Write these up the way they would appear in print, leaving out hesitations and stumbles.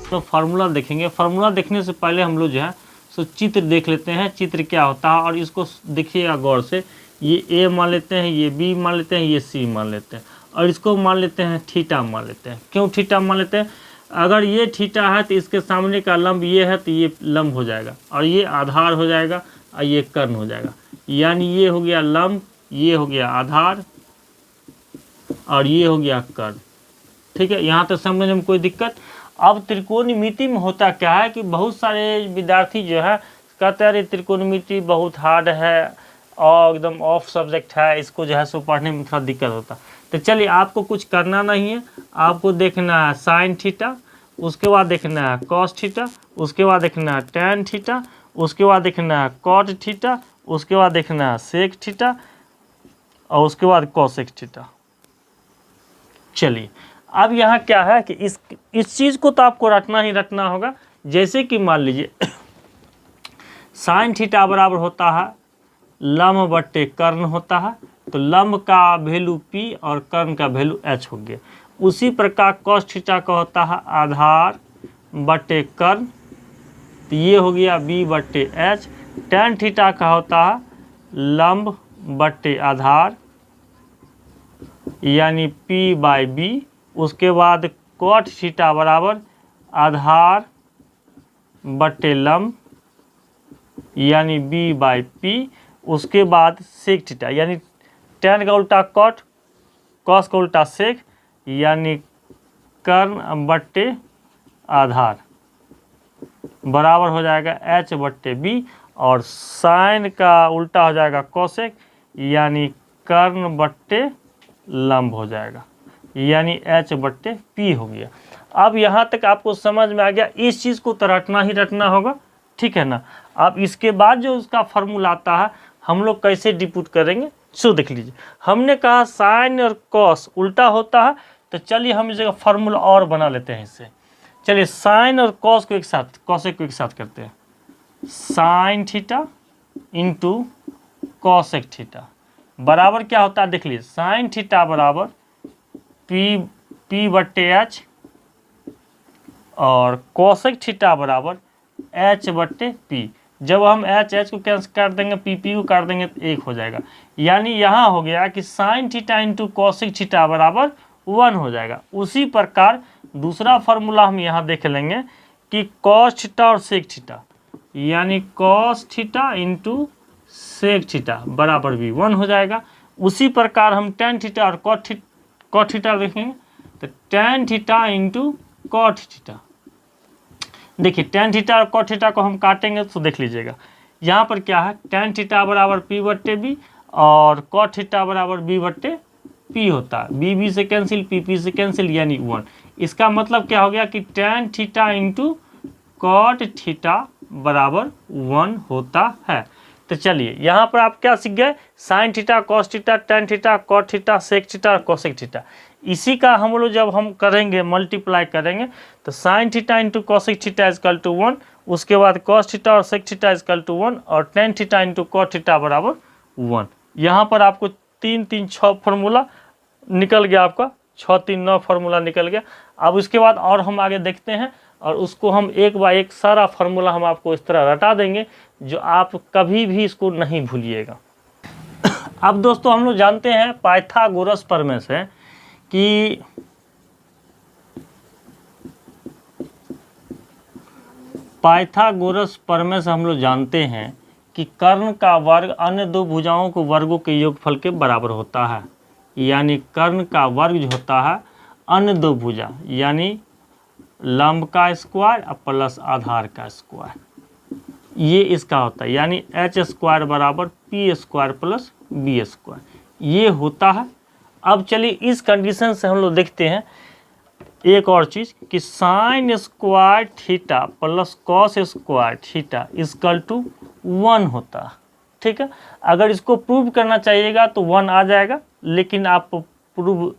तो फार्मूला देखेंगे। फार्मूला देखने से पहले हम लोग जो है सो चित्र देख लेते हैं, चित्र क्या होता है। और इसको देखिएगा गौर से, ये ए मान लेते हैं, ये बी मान लेते हैं, ये सी मान लेते हैं, और इसको मान लेते हैं थीटा मान लेते हैं। क्यों थीटा मान लेते हैं? अगर ये थीटा है तो इसके सामने का लंब ये है, तो ये लंब हो जाएगा, और ये आधार हो जाएगा, और ये कर्ण हो जाएगा। यानी ये हो गया लंब, ये हो गया आधार, और ये हो गया कर्ण। ठीक है, यहाँ तक समझने में कोई दिक्कत? अब त्रिकोणमिति में होता क्या है कि बहुत सारे विद्यार्थी जो है कहते हैं अरे त्रिकोणमिति बहुत हार्ड है और एकदम ऑफ सब्जेक्ट है, इसको जो है सो पढ़ने में थोड़ा दिक्कत होता है। तो चलिए, आपको कुछ करना नहीं है, आपको देखना है साइन थीटा, उसके बाद देखना है कॉस थीटा, उसके बाद देखना है टैन थीटा, उसके बाद देखना है कॉट थीटा, उसके बाद देखना है सेक थीटा, और उसके बाद कॉसेक थीटा। चलिए, अब यहाँ क्या है कि इस चीज़ को तो आपको रटना ही रटना होगा। जैसे कि मान लीजिए साइन थीटा बराबर होता है लंब बट्टे कर्ण होता है, तो लंब का वैल्यू P और कर्ण का वैल्यू H हो गया। उसी प्रकार कॉस थीटा का होता है आधार बट्टे कर्ण, तो ये हो गया B बट्टे H। टैन थीटा का होता है लंब बट्टे आधार यानी P बाई B। उसके बाद कॉट थीटा बराबर आधार बट्टे लंब यानी B बाई P। उसके बाद सेक थीटा यानी टैन का उल्टा कॉट, कॉस का उल्टा सेक यानी कर्ण बट्टे आधार बराबर हो जाएगा H बट्टे B। और साइन का उल्टा हो जाएगा कॉसेक यानी कर्ण बट्टे लंब हो जाएगा, यानी H बट्टे P हो गया। अब यहाँ तक आपको समझ में आ गया। इस चीज़ को तो रटना ही रटना होगा, ठीक है ना। अब इसके बाद जो उसका फॉर्मूला आता है हम लोग कैसे डिपुट करेंगे सो देख लीजिए। हमने कहा साइन और कॉस उल्टा होता है, तो चलिए हम इस जगह फार्मूला और बना लेते हैं इससे। चलिए, साइन और कॉस को एक साथ, कॉसेक को एक साथ करते हैं। Sign theta into cosec theta बराबर क्या होता है देख लीजिए। साइन थीटा बराबर P बट्टे H और कॉसेक थीटा बराबर H बट्टे P। जब हम H को कैंसिल कर देंगे, P को कर देंगे तो 1 हो जाएगा। यानी यहाँ हो गया कि sine theta into cosec theta बराबर 1 हो जाएगा। उसी प्रकार दूसरा फार्मूला हम यहाँ देख लेंगे कि कॉस थीटा और सेक थीटा यानी cos theta into sec theta बराबर भी 1 हो जाएगा। उसी प्रकार हम टैन थीटा और कॉट थीटा देखेंगे, तो tan theta into cot theta. देखिए, टैन थीटा और कॉट थीटा को हम काटेंगे तो देख लीजिएगा यहाँ पर क्या है, टैन थीटा बराबर P बट्टे B और कॉट थीटा बराबर B बट्टे P होता है। B से कैंसिल, P से कैंसिल यानी 1। इसका मतलब क्या हो गया कि tan theta into cot theta बराबर 1 होता है। तो चलिए, यहाँ पर आप क्या सीख गए, sine theta, cos theta, tan theta, cot theta, sec theta और कॉसेक थीटा। इसी का हम लोग जब हम करेंगे मल्टीप्लाई करेंगे तो sine theta into cosec theta equal to 1, उसके बाद कॉस थीटा और सेक थीटा इजकल टू 1 और tan theta into cot theta बराबर 1। यहाँ पर आपको 3 3 6 फार्मूला निकल गया, आपका 6 3 9 फार्मूला निकल गया। अब उसके बाद और हम आगे देखते हैं और उसको हम एक बाय एक सारा फार्मूला हम आपको इस तरह रटा देंगे जो आप कभी भी इसको नहीं भूलिएगा। अब दोस्तों, हम लोग जानते हैं पाइथागोरस प्रमेय से कि पाइथागोरस प्रमेय से हम लोग जानते हैं कि कर्ण का वर्ग अन्य दो भुजाओं को वर्गों के योगफल के बराबर होता है। यानी कर्ण का वर्ग जो होता है अन्य दो भुजा यानी लंब का स्क्वायर और प्लस आधार का स्क्वायर, ये इसका होता है। यानी H स्क्वायर बराबर P square plus B square, ये होता है। अब चलिए, इस कंडीशन से हम लोग देखते हैं एक और चीज़ कि sine square theta plus cos square theta equal to 1 होता है। ठीक है, अगर इसको प्रूव करना चाहिएगा तो 1 आ जाएगा, लेकिन आप प्रूव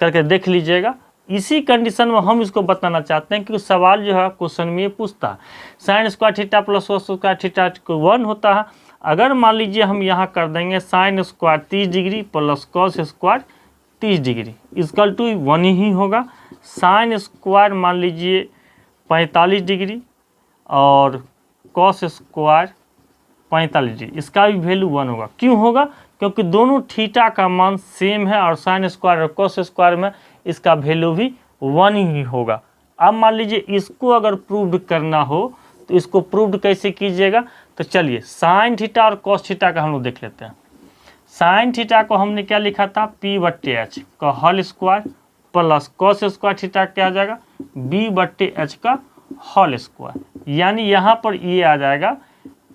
करके देख लीजिएगा। इसी कंडीशन में हम इसको बताना चाहते हैं कि सवाल जो है क्वेश्चन में ये पूछता है sign square theta plus cos square theta 1 होता है। अगर मान लीजिए हम यहाँ कर देंगे sine square 30 degree plus cos square 30 degree equal to 1 ही होगा। साइन स्क्वायर मान लीजिए 45 डिग्री और कॉस स्क्वायर 45 डिग्री, इसका भी वैल्यू 1 होगा। क्यों होगा? क्योंकि दोनों थीटा का मान सेम है और साइन स्क्वायर और कॉस स्क्वायर में इसका वैल्यू भी 1 ही होगा। अब मान लीजिए इसको अगर प्रूव करना हो तो इसको प्रूव कैसे कीजिएगा? तो चलिए साइन थीटा और कॉस थीटा का हम लोग देख लेते हैं। साइन थीटा को हमने क्या लिखा था? p/h का whole square plus cos square theta क्या आ जाएगा? b/h का होल स्क्वायर। यानी यहाँ पर ये आ जाएगा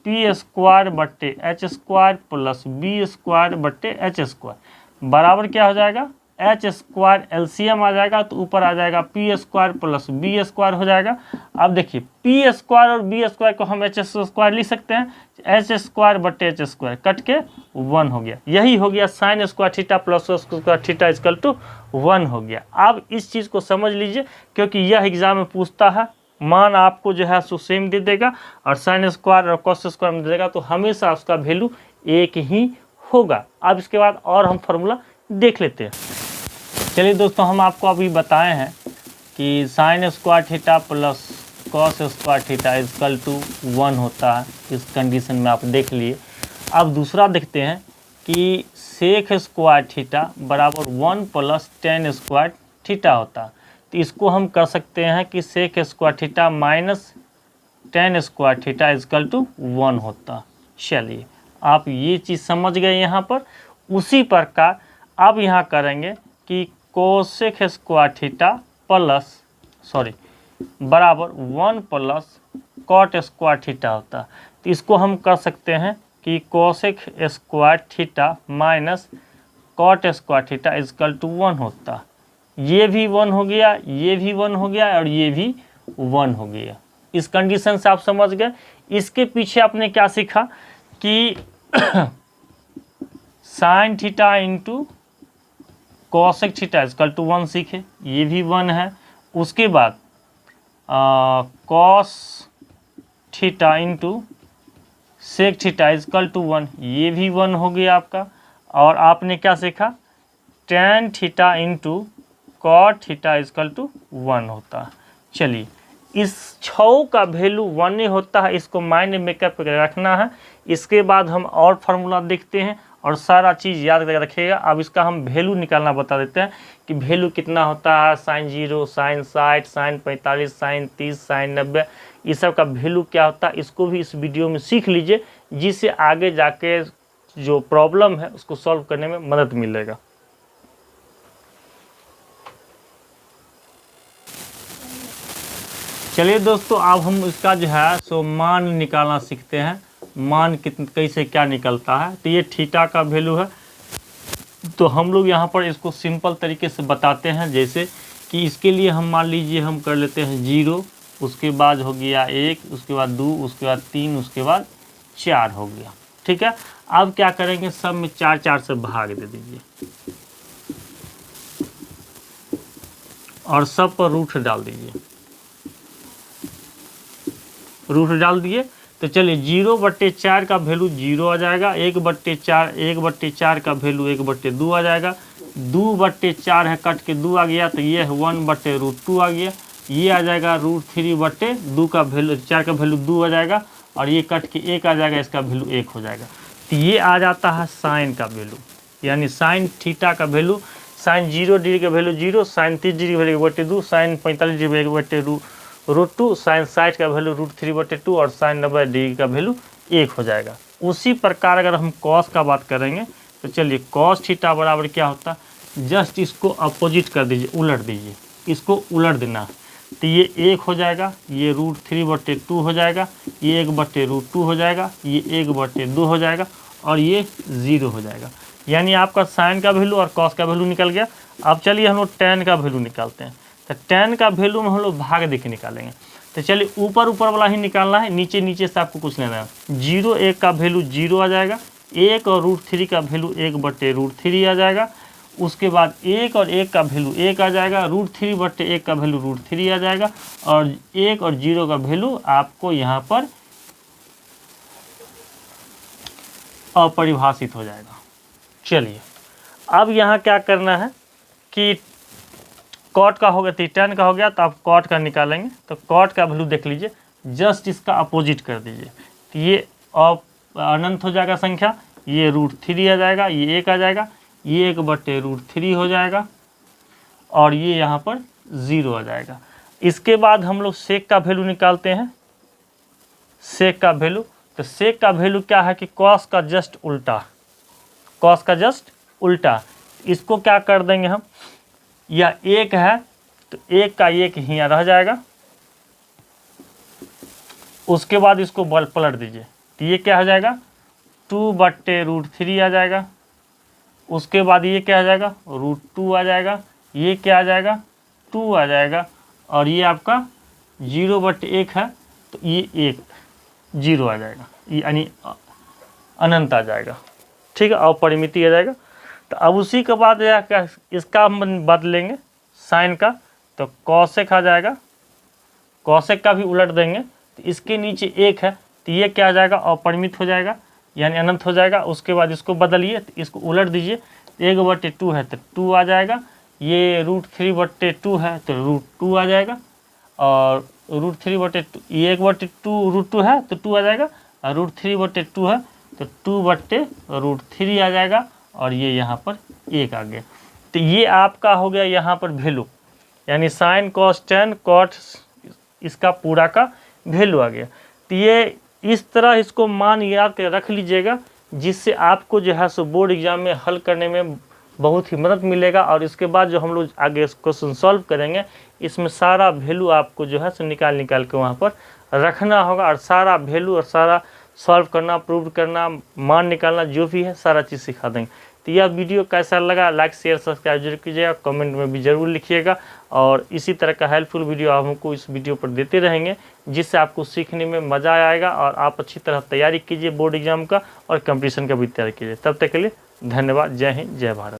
p²/h² प्लस b²/h² बराबर क्या हो जाएगा? h² एलसीएम आ जाएगा तो ऊपर आ जाएगा p² प्लस b² हो जाएगा। अब देखिए p² और b² को हम h² लिख सकते हैं, h²/h² कट के 1 हो गया। यही हो गया sine square theta plus square theta equal to 1 हो गया। अब इस चीज़ को समझ लीजिए क्योंकि यह एग्जाम में पूछता है, मान आपको जो है सो सेम दे देगा और साइन स्क्वायर और कॉस स्क्वायर में दे देगा तो हमेशा उसका वैल्यू एक ही होगा। अब इसके बाद और हम फार्मूला देख लेते हैं। चलिए दोस्तों, हम आपको अभी बताए हैं कि sine square theta plus cos square theta equal to 1 होता है। इस कंडीशन में आप देख लिए। अब दूसरा देखते हैं कि सेक स्क्वायर थीटा बराबर 1 प्लस टेन स्क्वायर थीटा होता है। तो इसको हम कर सकते हैं कि sec square theta minus tan square theta equal to 1 होता। चलिए आप ये चीज़ समझ गए यहाँ पर। उसी प्रकार अब यहाँ करेंगे कि कोसेक स्क्वायर थीटा बराबर 1 प्लस कॉट स्क्वायर थीटा होता। तो इसको हम कर सकते हैं कि cosec square theta minus cot square theta equal to 1 होता। ये भी 1 हो गया, ये भी 1 हो गया और ये भी 1 हो गया। इस कंडीशन से आप समझ गए। इसके पीछे आपने क्या सीखा कि sine theta into cosec theta equal to 1 सीखे, ये भी 1 है। उसके बाद cos theta into sec theta equal to 1, ये भी 1 हो गया आपका। और आपने क्या सीखा? Tan theta into cot theta equal to 1 होता है। चलिए इस 6 का वैल्यू 1 होता है, इसको माइंड मेकअप करके रखना है। इसके बाद हम और फार्मूला देखते हैं और सारा चीज़ याद करके रखिएगा। अब इसका हम वैल्यू निकालना बता देते हैं कि वैल्यू कितना होता है। Sine 0, sine 60, sine 45, sine 30, sine 90, ये सब का वैल्यू क्या होता है, इसको भी इस वीडियो में सीख लीजिए, जिससे आगे जाके जो प्रॉब्लम है उसको सॉल्व करने में मदद मिलेगा। चलिए दोस्तों, अब हम इसका जो है सो मान निकालना सीखते हैं। मान कैसे क्या निकलता है। तो ये थीटा का वैल्यू है, तो हम लोग यहाँ पर इसको सिंपल तरीके से बताते हैं। जैसे कि इसके लिए हम मान लीजिए हम कर लेते हैं 0, उसके बाद हो गया 1, उसके बाद 2, उसके बाद 3, उसके बाद 4 हो गया। ठीक है। अब क्या करेंगे, सब में 4 4 से भाग दे दीजिए और सब पर रूट डाल दीजिए। रूट डाल दिए तो चलिए 0/4 का वैल्यू 0 आ जाएगा। 1/4 का वैल्यू 1/2 आ जाएगा। 2/4 है, कट के 2 आ गया तो ये 1/√2 आ गया। ये आ जाएगा √3/2 का वैल्यू, 4 का वैल्यू 2 आ जाएगा और ये कट के 1 आ जाएगा, इसका वैल्यू 1 हो जाएगा। तो ये आ जाता है साइन का वैल्यू, यानी साइन थीटा का वैल्यू। साइन 0 डिग्री का वैल्यू 0, साइन 30 डिग्री का वैल्यू 1/2, साइन 45 डिग्री का वैल्यू √2, साइन 60 का वैल्यू √3/2 और साइन 90 डिग्री का वैल्यू 1 हो जाएगा। उसी प्रकार अगर हम कॉस का बात करेंगे तो चलिए कॉस थीटा बराबर क्या होता है, जस्ट इसको अपोजिट कर दीजिए, उलट दीजिए, इसको उलट देना। तो ये 1 हो जाएगा, ये √3/2 हो जाएगा, ये 1/√2 हो जाएगा, ये 1/2 हो जाएगा और ये 0 हो जाएगा। यानी आपका साइन का वैल्यू और कॉस का वैल्यू निकल गया। अब चलिए हम लोग टेन का वैल्यू निकालते हैं। तो टेन का वैल्यू में हम लोग भाग देके निकालेंगे। तो चलिए ऊपर वाला ही निकालना है, नीचे से आपको कुछ लेना है। 0 1 का वैल्यू 0 आ जाएगा, 1 और √3 का वैल्यू 1/√3 आ जाएगा। उसके बाद 1 और 1 का वैल्यू 1 आ जाएगा, √3/1 का वैल्यू √3 आ जाएगा और 1 और 0 का वैल्यू आपको यहाँ पर अपरिभाषित हो जाएगा। चलिए अब यहाँ क्या करना है कि कॉट का हो गया, तो 10 का हो गया, तो आप कॉट का निकालेंगे तो कॉट का वैल्यू देख लीजिए, जस्ट इसका अपोजिट कर दीजिए, तो ये अनंत हो जाएगा संख्या, ये √3 आ जाएगा, ये 1 आ जाएगा, ये 1/√3 हो जाएगा और ये यहाँ पर 0 आ जाएगा। इसके बाद हम लोग सेक का वैल्यू निकालते हैं। सेक का वैल्यू, तो सेक का वैल्यू क्या है कि कॉस का जस्ट उल्टा, कॉस का जस्ट उल्टा। इसको क्या कर देंगे हम, यह 1 है तो 1 का 1 यहाँ रह जाएगा, उसके बाद इसको बल पलट दीजिए, तो ये क्या हो जाएगा 2/√3 आ जाएगा, उसके बाद ये क्या आ जाएगा √2 आ जाएगा, ये क्या आ जाएगा 2 आ जाएगा और ये आपका 0/1 है तो ये 1 0 आ जाएगा, ये यानी अनंत आ जाएगा, ठीक है, और परिमिति आ जाएगा। तो अब उसी के बाद क्या इसका हम बदलेंगे साइन का, तो कॉसेक आ जाएगा, कॉसेक का भी उलट देंगे, तो इसके नीचे 1 है तो ये क्या आ जाएगा अपरिमित हो जाएगा यानी अनंत हो जाएगा। उसके बाद इसको बदलिए, तो इसको उलट दीजिए, 1/2 है तो 2 आ जाएगा, ये √3/2 है तो √2 आ जाएगा और √3/2 ये 1/2 √2 है तो 2 आ जाएगा और √3/2 है तो 2/√3 आ जाएगा और ये यहाँ पर 1 आ गया। तो ये आपका हो गया यहाँ पर वैल्यू, यानी साइन कॉस टेन कॉट इसका पूरा का वैल्यू आ गया। तो ये इस तरह इसको मान याद कर रख लीजिएगा, जिससे आपको जो है सो बोर्ड एग्जाम में हल करने में बहुत ही मदद मिलेगा। और इसके बाद जो हम लोग आगे क्वेश्चन सॉल्व करेंगे, इसमें सारा वैल्यू आपको जो है सो निकाल के वहाँ पर रखना होगा और सारा वैल्यू और सारा सॉल्व करना, प्रूव करना, मान निकालना, जो भी है सारा चीज़ सिखा देंगे। तो यह वीडियो कैसा लगा लाइक शेयर सब्सक्राइब जरूर कीजिएगा, कमेंट में भी ज़रूर लिखिएगा और इसी तरह का हेल्पफुल वीडियो हमको इस वीडियो पर देते रहेंगे, जिससे आपको सीखने में मज़ा आएगा और आप अच्छी तरह तैयारी कीजिए बोर्ड एग्जाम का और कंपटीशन का भी तैयारी कीजिए। तब तक के लिए धन्यवाद। जय हिंद, जय भारत।